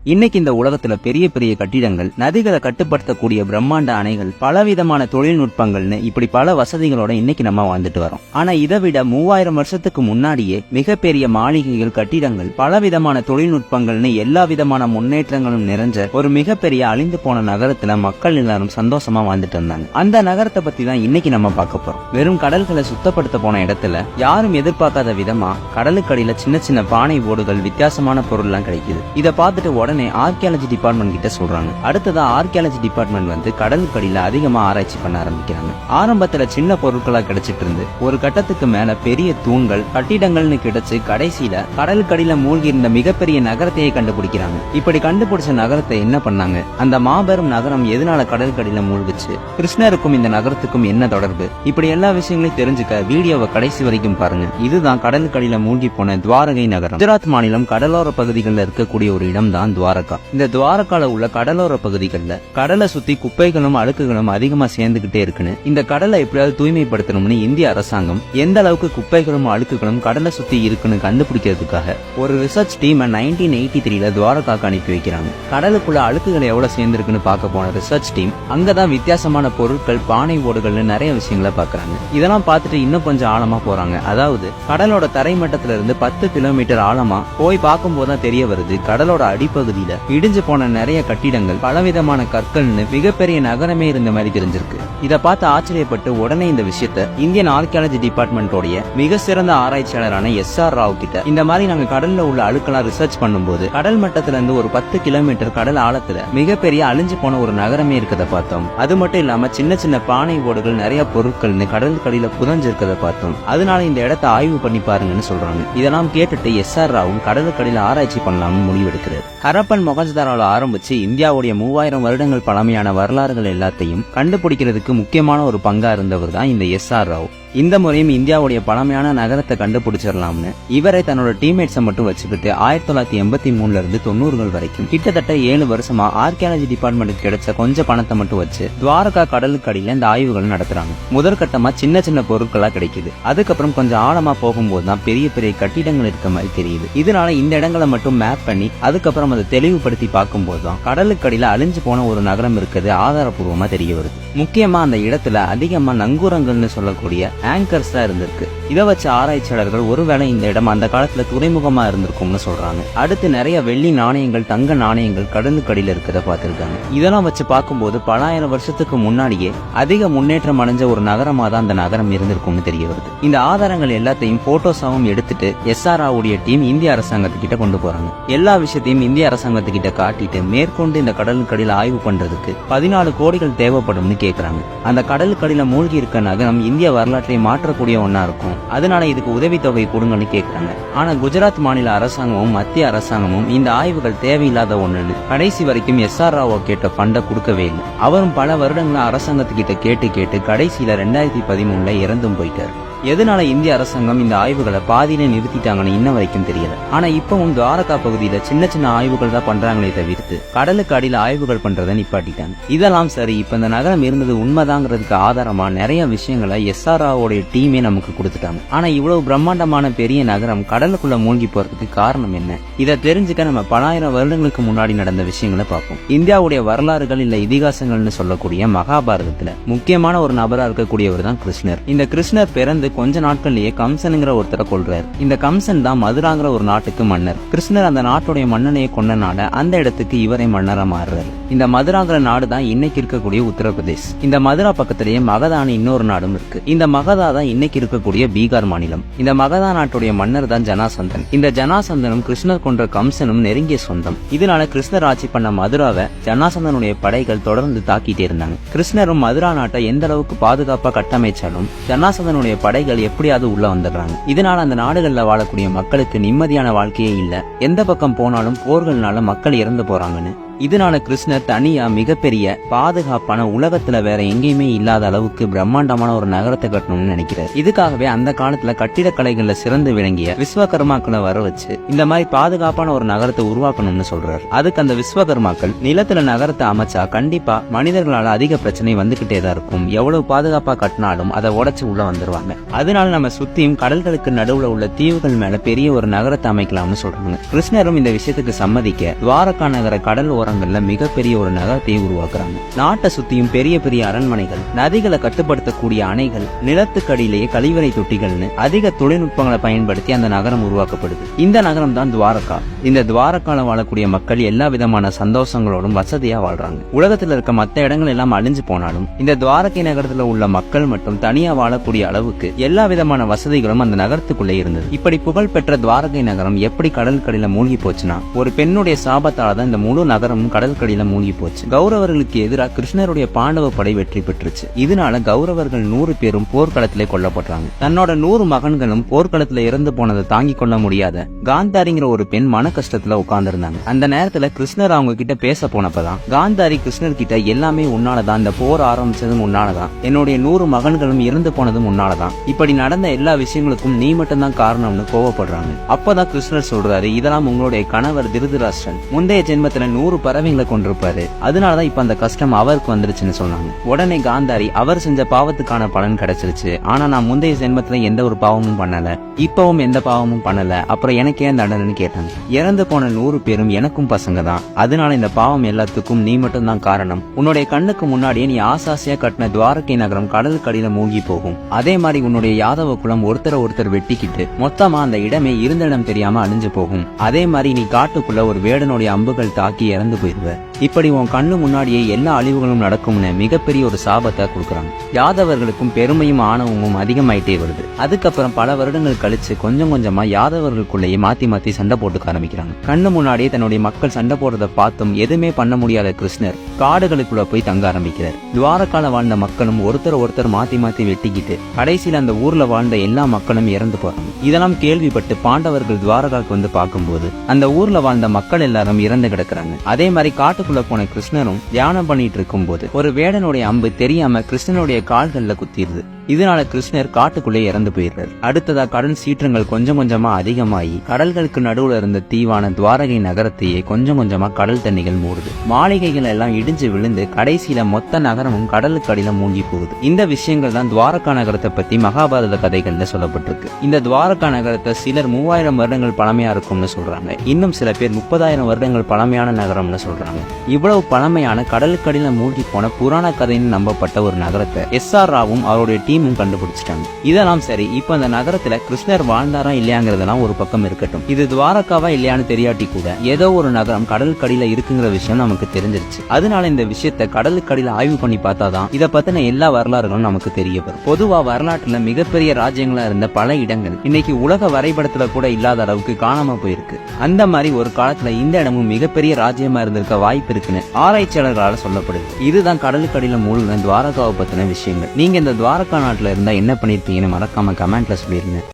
இன்னைக்கு இந்த உலகத்துல பெரிய பெரிய கட்டிடங்கள், நதிகளை கட்டுப்படுத்தக்கூடிய பிரம்மாண்ட அணைகள், பலவிதமான தொழில்நுட்பங்கள்னு இப்படி பல வசதிகளோட இன்னைக்கு நம்ம வாழ்ந்துட்டு வரோம். ஆனா இதை விட 3000 வருஷத்துக்கு முன்னாடியே மிகப்பெரிய மாளிகைகள், கட்டிடங்கள், பலவிதமான தொழில்நுட்பங்கள்னு எல்லா விதமான முன்னேற்றங்களும் நிறைஞ்ச ஒரு மிகப்பெரிய அழிந்து போன நகரத்துல மக்கள் எல்லாரும் சந்தோஷமா வாழ்ந்துட்டு இருந்தாங்க. அந்த நகரத்தை பத்தி தான் இன்னைக்கு நம்ம பார்க்க போறோம். வெறும் கடல்களை சுத்தப்படுத்த போன இடத்துல யாரும் எதிர்பார்க்காத விதமா கடலுக்கடியில சின்ன சின்ன பானை ஓடுகள், வித்தியாசமான பொருள்லாம் கிடைக்குது. இதை பார்த்துட்டு உடனே ஆர்கியாலஜி டிபார்ட்மெண்ட் கிட்ட சொல்றாங்க. அடுத்ததா ஆர்கியாலஜி டிபார்ட்மெண்ட் கடலுக்கடியில அதிகமா ஆராய்ச்சி பண்ண ஆரம்பிக்கிறாங்க. ஆரம்பத்துல சின்ன பொருட்களா கிடைச்சிட்டு இருந்து ஒரு கட்டத்துக்கு மேல பெரிய தூண்கள், கட்டிடங்கள்னு கிடைச்சு கடைசியில கடலுக்கடியில மூழ்கி இருந்த மிகப்பெரிய நகரத்தையே கண்டுபிடிக்கிறாங்க. இப்படி கண்டுபிடிச்ச நகரத்தை என்ன பண்ணாங்க? அந்த மாபெரும் நகரம் எதனால கடலுக்கடியில மூழ்குச்சு? கிருஷ்ணருக்கும் இந்த நகரத்துக்கும் என்ன தொடர்பு? இப்படி எல்லா விஷயங்களையும் தெரிஞ்சுக்க வீடியோவை கடைசி வரைக்கும் பாருங்க. இதுதான் கடலுக்கடியில மூழ்கி போன துவாரகை நகரம். குஜராத் மாநிலம் கடலோர பகுதிகளில் இருக்கக்கூடிய ஒரு இடம் தான் துவாரகா. இந்த துவாரகால உள்ள கடலோர பகுதிகளில் கடலை சுத்தி குப்பைகளும் அழுக்குகளும் அதிகமா சேர்ந்துகிட்டே இருக்குன்னு, இந்த கடலை எப்படியாவது தூய்மைப்படுத்தணும்னு இந்திய அரசாங்கம் எந்த அளவுக்கு குப்பைகளும் அழுக்குகளும் கடலை சுத்தி இருக்குன்னு கண்டுபிடிக்கிறதுக்காக ஒரு ரிசர்ச் டீம் 1983 துவாரகாக்கு அனுப்பி வைக்கிறாங்க. கடலுக்குள்ள அழுக்குகள் எவ்வளவு சேர்ந்திருக்குன்னு பார்க்க போன ரிசர்ச் டீம் அங்கதான் வித்தியாசமான பொருட்கள், பானை ஓடுகள்னு நிறைய விஷயங்களை பாக்குறாங்க. இதெல்லாம் பார்த்துட்டு இன்னும் கொஞ்சம் ஆழமா போறாங்க. அதாவது கடலோட தரைமட்டத்தில இருந்து 10 கிலோமீட்டர் ஆழமா போய் பார்க்கும் போதுதான் தெரிய வருது, கடலோட அடிப்பகுதியில இடிஞ்சு போன நிறைய கட்டிடங்கள், பலவிதமான கற்கள்னு மிகப்பெரிய நகரமே இருந்த மாதிரி தெரிஞ்சிருக்கு. இத பார்த்து ஆச்சரியப்பட்டு உடனே இந்த விஷயத்த இந்தியன் ஆர்கியாலஜி டிபார்ட்மெண்டோடைய மிக சிறந்த ஆராய்ச்சியாளரான SR ராவ் கிட்ட, இந்த மாதிரி நாங்க கடல்ல உள்ள அழுக்கெல்லாம் ரிசர்ச் பண்ணும்போது கடல் மட்டத்துல இருந்து ஒரு 10 கிலோமீட்டர் கடல் ஆழத்துல மிகப்பெரிய அழிஞ்சு போன ஒரு நகரமே இருக்கத பார்த்தோம். அது மட்டும் இல்லாம சின்ன சின்ன பானை ஓடுகள், நிறைய பொருட்கள்னு கடல் கடியில புதஞ்சு இருக்கத பார்த்தோம். அதனால இந்த இடத்தை ஆய்வு பண்ணி பாருங்கன்னு சொல்றாங்க. இதெல்லாம் கேட்டுட்டு SR ராவும் கடலுக்கடியில ஆராய்ச்சி பண்ணலாம்னு முடிவெடுக்கிறார். ஹரப்பன் மொஹஞ்சதாரோல ஆரம்பிச்சு இந்தியாவுடைய 3000 வருடங்கள் பழமையான வரலாறுகள் எல்லாத்தையும் கண்டுபிடிக்கிறதுக்கு முக்கியமான ஒரு பங்கா இருந்தவர் தான் இந்த SR ராவ். இந்த முறையும் இந்தியாவுடைய பழமையான நகரத்தை கண்டுபிடிச்சிடலாம்னு இவரை தன்னோட டீம்மேட்ஸை மட்டும் வச்சுக்கிட்டு 1983 இருந்து 90கள் வரைக்கும் கிட்டத்தட்ட 7 வருஷமா ஆர்கியாலஜி டிபார்ட்மெண்ட்டுக்கு கிடைச்ச கொஞ்சம் பணத்தை மட்டும் வச்சு துவாரகா கடலுக்கு அடியில இந்த ஆய்வுகள் நடத்துறாங்க. முதற்கட்டமா சின்ன சின்ன பொருட்களா கிடைக்குது. அதுக்கப்புறம் கொஞ்சம் ஆழமா போகும்போது தான் பெரிய பெரிய கட்டிடங்கள் இருக்க மாதிரி தெரியுது. இதனால இந்த இடங்களை மட்டும் மேப் பண்ணி அதுக்கப்புறம் அதை தெளிவுபடுத்தி பார்க்கும்போது தான் கடலுக்கு அடியில அழிஞ்சு போன ஒரு நகரம் இருக்குது ஆதாரப்பூர்வமா தெரிய வருது. முக்கியமா அந்த இடத்துல அதிகமா நங்கூரங்கள்னு சொல்லக்கூடிய ஆங்கர்ஸ் தான் இருந்திருக்கு. இதை வச்ச ஆராய்ச்சியாளர்கள் ஒருவேளை இந்த இடம் அந்த காலத்துல துறைமுகமா இருந்திருக்கும்னு சொல்றாங்க. அடுத்து நிறைய வெள்ளி நாணயங்கள், தங்க நாணயங்கள் கடலுக்கடியில இருக்கிறத பார்த்திருக்காங்க. இதெல்லாம் வச்சு பார்க்கும்போது பலாயிரம் வருஷத்துக்கு முன்னாடியே அதிக முன்னேற்றம் அடைஞ்ச ஒரு நகரமா தான் அந்த நகரம் இருந்திருக்கும்னு தெரிய வருது. இந்த ஆதாரங்கள் எல்லாத்தையும் போட்டோஸாவும் எடுத்துட்டு SR ராவுடைய டீம் இந்திய அரசாங்கத்துக்கிட்ட கொண்டு போறாங்க. எல்லா விஷயத்தையும் இந்திய அரசாங்கத்துக்கிட்ட காட்டிட்டு மேற்கொண்டு இந்த கடலுக்கடியில ஆய்வு பண்றதுக்கு 14 கோடிகள் தேவைப்படும்னு கேக்குறாங்க. அந்த கடலுக்கடியில மூழ்கி இருக்க நகரம் இந்திய வரலாற்றை மாற்றக்கூடிய ஒன்னா இருக்கும். அதனால இதுக்கு உதவித்தொகை கொடுங்கன்னு கேக்குறாங்க. ஆனா குஜராத் மாநில அரசாங்கமும் மத்திய அரசாங்கமும் இந்த ஆய்வுகள் தேவையில்லாத ஒண்ணுன்னு கடைசி வரைக்கும் SR ராவ் கேட்ட ஃபண்டை கொடுக்கவே இல்லை. அவரும் பல வருடங்களா அரசாங்கத்துக்கிட்ட கேட்டு கடைசியில 2013 இறந்தும் போயிட்டாரு. எதனால இந்திய அரசாங்கம் இந்த ஆய்வுகளை பாதியில நிறுத்திட்டாங்கன்னு இன்ன வரைக்கும் தெரியல. ஆனா இப்பவும் துவாரகா பகுதியில சின்ன சின்ன ஆய்வுகள் தான் பண்றாங்களே தவிர்த்து கடலுக்கு அடியில ஆய்வுகள் பண்றதை நிப்பாட்டிட்டாங்க. இதெல்லாம் சரி, இப்ப இந்த நகரம் இருந்தது உண்மைதாங்கிறதுக்கு ஆதாரமா நிறைய விஷயங்களை SR ராவோடைய டீமே நமக்கு கொடுத்துட்டாங்க. ஆனா இவ்வளவு பிரம்மாண்டமான பெரிய நகரம் கடலுக்குள்ள மூழ்கி போறதுக்கு காரணம் என்ன? இதை தெரிஞ்சுக்க நம்ம பலாயிரம் வருடங்களுக்கு முன்னாடி நடந்த விஷயங்களை பார்ப்போம். இந்தியாவுடைய வரலாறுகள் இல்ல இதிகாசங்கள்னு சொல்லக்கூடிய மகாபாரதத்துல முக்கியமான ஒரு நபரா இருக்கக்கூடியவர் தான் கிருஷ்ணர். இந்த கிருஷ்ணர் பிறந்து கொஞ்ச நாட்கள்லயே கம்சனுங்கிற ஒருத்தரை கொல்றாரு. இந்த கம்சன் தான் மதுராங்கிற ஒரு நாட்டுக்கு மன்னர். கிருஷ்ணர் அந்த நாட்டுடைய மன்னனையை கொன்னனால அந்த இடத்துக்கு இவரை மன்னரா மாறுறாரு. இந்த மதுராங்கிற நாடு தான் இன்னைக்கு இருக்கக்கூடிய உத்தரப்பிரதேஷ். இந்த மதுரா பக்கத்திலேயே மகதான இன்னொரு நாடும் இருக்கு. இந்த மகதா தான் இன்னைக்கு இருக்கக்கூடிய பீகார் மாநிலம். இந்த மகதா நாட்டுடைய மன்னர் தான் ஜனாசந்தன். இந்த ஜனாசந்தனும் கிருஷ்ணர் கொன்ற கம்சனும் நெருங்கிய சொந்தம். இதனால கிருஷ்ணர் ஆட்சி பண்ண மதுராவை ஜனாசந்தனுடைய படைகள் தொடர்ந்து தாக்கிட்டே இருந்தாங்க. கிருஷ்ணரும் மதுரா நாட்டை எந்த அளவுக்கு பாதுகாப்பா கட்டமைச்சாலும் ஜனாசந்தனுடைய படைகள் எப்படியாவது உள்ள வந்துடுறாங்க. இதனால அந்த நாடுகள்ல வாழக்கூடிய மக்களுக்கு நிம்மதியான வாழ்க்கையே இல்ல. எந்த பக்கம் போனாலும் போர்கள்னால மக்கள் இறந்து போறாங்கன்னு இதனால கிருஷ்ணர் தனியா மிகப்பெரிய பாதுகாப்பான உலகத்துல வேற எங்கேயுமே இல்லாத அளவுக்கு பிரம்மாண்டமான ஒரு நகரத்தை கட்டணும்னு நினைக்கிறார். இதுக்காகவே அந்த காலத்துல கட்டிடக்கலைகள்ல சிறந்து விளங்கிய விஸ்வகர்மாக்களை வர வச்சு இந்த மாதிரி பாதுகாப்பான ஒரு நகரத்தை உருவாக்கணும்னு சொல்றாரு. அதுக்கு அந்த விஸ்வகர்மாக்கள் நிலத்துல நகரத்தை அமைச்சா கண்டிப்பா மனிதர்களால அதிக பிரச்சனை வந்துகிட்டே தான் இருக்கும். எவ்வளவு பாதுகாப்பா கட்டினாலும் அதை உடைச்சு உள்ள வந்துருவாங்க. அதனால நம்ம சுத்தியும் கடல்களுக்கு நடுவுல உள்ள தீவுகள் மேல பெரிய ஒரு நகரத்தை அமைக்கலாம்னு சொல்றாங்க. கிருஷ்ணரும் இந்த விஷயத்துக்கு சம்மதிக்க துவாரகா நகர கடல் ஓரங்கள்ல மிகப்பெரிய ஒரு நகரத்தை உருவாக்குறாங்க. நாட்டை சுத்தியும் பெரிய பெரிய அரண்மனைகள், நதிகளை கட்டுப்படுத்தக்கூடிய அணைகள், நிலத்துக்கடியிலேயே கழிவறை தொட்டிகள்னு அதிக தொழில்நுட்பங்களை பயன்படுத்தி அந்த நகரம் உருவாக்கப்படுது. இந்த நகரம் தான் துவாரகா. இந்த துவாரகால வாழக்கூடிய மக்கள் எல்லா விதமான சந்தோஷங்களோடும் வசதியா வாழ்றாங்க. உலகத்துல இருக்க மற்ற இடங்கள் எல்லாம் அழிஞ்சு போனாலும் இந்த துவாரகை நகரத்துல உள்ள மக்கள் மட்டும் தனியா வாழக்கூடிய அளவுக்கு எல்லா விதமான வசதிகளும் அந்த நகரத்துக்குள்ளே இருந்தது. இப்படி புகழ்பெற்ற துவாரகை நகரம் எப்படி கடற்கடியில மூழ்கி போச்சுன்னா, ஒரு பெண்ணுடைய சாபத்தால தான் இந்த முழு நகரமும் கடற்கடியில மூழ்கி போச்சு. கௌரவர்களுக்கு எதிராக கிருஷ்ணருடைய பாண்டவ படை வெற்றி பெற்றுச்சு. இதனால கௌரவர்கள் 100 பேரும் போர்க்களத்திலே கொல்லப்படுறாங்க. தன்னோட 100 மகன்களும் போர்க்களத்துல இறந்து போனதை தாங்கிக் கொள்ள முடியாத காந்தாரிங்கிற ஒரு பெண் மன கஷ்டத்துல உட்கார்ந்திருந்தாங்க. அந்த நேரத்துல கிருஷ்ணர் அவங்க கிட்ட பேச போனப்பதான் காந்தாரி கிருஷ்ணர் கிட்ட எல்லாமே உன்னாலதான், இந்த போர் ஆரம்பிச்சதும் உன்னாலதான், என்னுடைய 100 மகன்களும் இறந்து போனதும் உன்னாலதான், இப்படி நடந்த எல்லா விஷயங்களுக்கும் நீ மட்டும்தான் காரணம்னு கோவப்படுறாங்க. அப்பதான் கிருஷ்ணர் சொல்றாரு, இதெல்லாம் உங்களுடைய கணவர் திருதராஷ்டிரன் முந்தைய ஜென்மத்துல 100 பறவைங்களை கொண்டிருப்பாரு, அதனாலதான் இப்ப அந்த கஷ்டம் அவருக்கு வந்துருச்சுன்னு சொன்னாங்க. உடனே காந்தாரி, அவர் செஞ்ச பாவத்துக்கான பலன் கிடைச்சிருச்சு, ஆனா நான் முந்தைய ஜென்மத்துல எந்த ஒரு பாவமும் பண்ணல, இப்பவும் எந்த பாவமும் பண்ணல, அப்புறம் எனக்கு ஏன் தண்டனைன்னு கேட்டாங்க. இறந்து போன 100 பேரும் எனக்கும் பசங்க தான், அதனால இந்த பாவம் எல்லாத்துக்கும் நீ மட்டும் தான் காரணம். உன்னுடைய கண்ணுக்கு முன்னாடியே நீ ஆசாசியா கட்டின துவாரகை நகரம் கடலுக்கு அடியில மூழ்கி போகும். அதே மாதிரி உன்னுடைய யாதவ குலம் ஒருத்தர் வெட்டிக்கிட்டு மொத்தமா அந்த இடமே இருந்த இடம் தெரியாம அழிஞ்சு போகும். அதே மாதிரி நீ காட்டுக்குள்ள ஒரு வேடனுடைய அம்புகள் தாக்கி இறந்து போயிருவ. இப்படி உன் கண்ணு முன்னாடியே எல்லா அழிவுகளும் நடக்கும்னு மிகப்பெரிய ஒரு சாபத்தை கொடுக்கறாங்க. யாதவர்களுக்கும் பெருமையும் ஆணவமும் அதிகமாயிட்டே வருது. அதுக்கப்புறம் பல வருடங்கள் கழிச்சு கொஞ்சம் கொஞ்சமா யாதவர்களுக்குள்ளேயே மாத்தி சண்டை போட்டுக்க ஆரம்பிக்கிறாங்க. கண்ணு முன்னாடியே தன்னுடைய மக்கள் சண்டை போடுறத பார்த்தும் எதுவுமே பண்ண முடியாத கிருஷ்ணர் காடுகளுக்குள்ள போய் தங்க ஆரம்பிக்கிறார். துவாரகால வாழ்ந்த மக்களும் ஒருத்தர் மாத்தி வெட்டிக்கிட்டு கடைசியில் அந்த ஊர்ல வாழ்ந்த எல்லா மக்களும் இறந்து போறாங்க. இதெல்லாம் கேள்விப்பட்டு பாண்டவர்கள் துவாரகாக்கு வந்து பார்க்கும்போது அந்த ஊர்ல வாழ்ந்த மக்கள் எல்லாரும் இறந்து கிடக்குறாங்க. அதே மாதிரி காட்டுக்குள்ள போன கிருஷ்ணரும் தியானம் பண்ணிட்டு இருக்கும் போது ஒரு வேடனுடைய அம்பு தெரியாம கிருஷ்ணனுடைய கால்கள்ல குத்திடுது. இதனால கிருஷ்ணர் காட்டுக்குள்ளே இறந்து போயிடுறார். அடுத்ததா கடல் சீற்றங்கள் கொஞ்சம் கொஞ்சமா அதிகமாகி கடல்களுக்கு நடுவுல இருந்த தீவான துவாரகை நகரத்தையே கொஞ்சம் கொஞ்சமா கடல் தண்ணிகள் மூடுது. மாளிகைகள் எல்லாம் இடிஞ்சு விழுந்து கடைசியில மொத்த நகரமும் கடலுக்கு அடியில மூழ்கி போகுது. இந்த விஷயங்கள் தான் துவாரகா நகரத்தை பத்தி மகாபாரத கதைகள்ல சொல்லப்பட்டிருக்கு. இந்த துவாரகா நகரத்தை சிலர் 3000 வருடங்கள் பழமையா இருக்கும்னு சொல்றாங்க. இன்னும் சில பேர் 30,000 வருடங்கள் பழமையான நகரம்னு சொல்றாங்க. இவ்வளவு பழமையான கடலுக்கு அடியில மூழ்கி போன புராண கதைன்னு நம்பப்பட்ட ஒரு நகரத்தை எஸ்.ஆர். ராவும் அவருடைய டீமும் கண்டுபிடிச்சிட்டாங்க. இதெல்லாம் சரி, இப்ப அந்த நகரத்துல கிருஷ்ணர் வாழ்ந்தாரா இல்லையாங்கிறதெல்லாம் ஒரு பக்கம் இருக்கட்டும். இது துவாரகாவா இல்லையான்னு தெரியாட்டி கூட ஏதோ ஒரு நகரம் கடலுக்கடியில இருக்குங்கிற விஷயம் நமக்கு தெரிஞ்சிருச்சு. அதனால இந்த விஷயத்த கடலுக்கடியில ஆய்வு பண்ணி பார்த்தாதான் இதை பத்தின எல்லா வரலாறுகளும் நமக்கு தெரிய வரும். பொதுவா வரலாற்றுல மிகப்பெரிய ராஜ்யங்களா இருந்த பல இடங்கள் இன்னைக்கு உலக வரைபடத்துல கூட இல்லாத அளவுக்கு காணாம போயிருக்கு. அந்த மாதிரி ஒரு காலத்துல இந்த இடமும் மிகப்பெரிய ராஜ்யமா இருந்திருக்க வாய்ப்பு இருக்குன்னு ஆராய்ச்சியாளர்களால சொல்லப்படுது. இதுதான் கடலுக்கடியில மூழ்கின துவாரகாவை பத்தின விஷயங்கள். நீங்க இந்த துவாரகா நாட்டுல இருந்தா என்ன பண்ணிருப்பீங்கன்னு மறக்காம கமெண்ட்ல சொல்லிருங்க.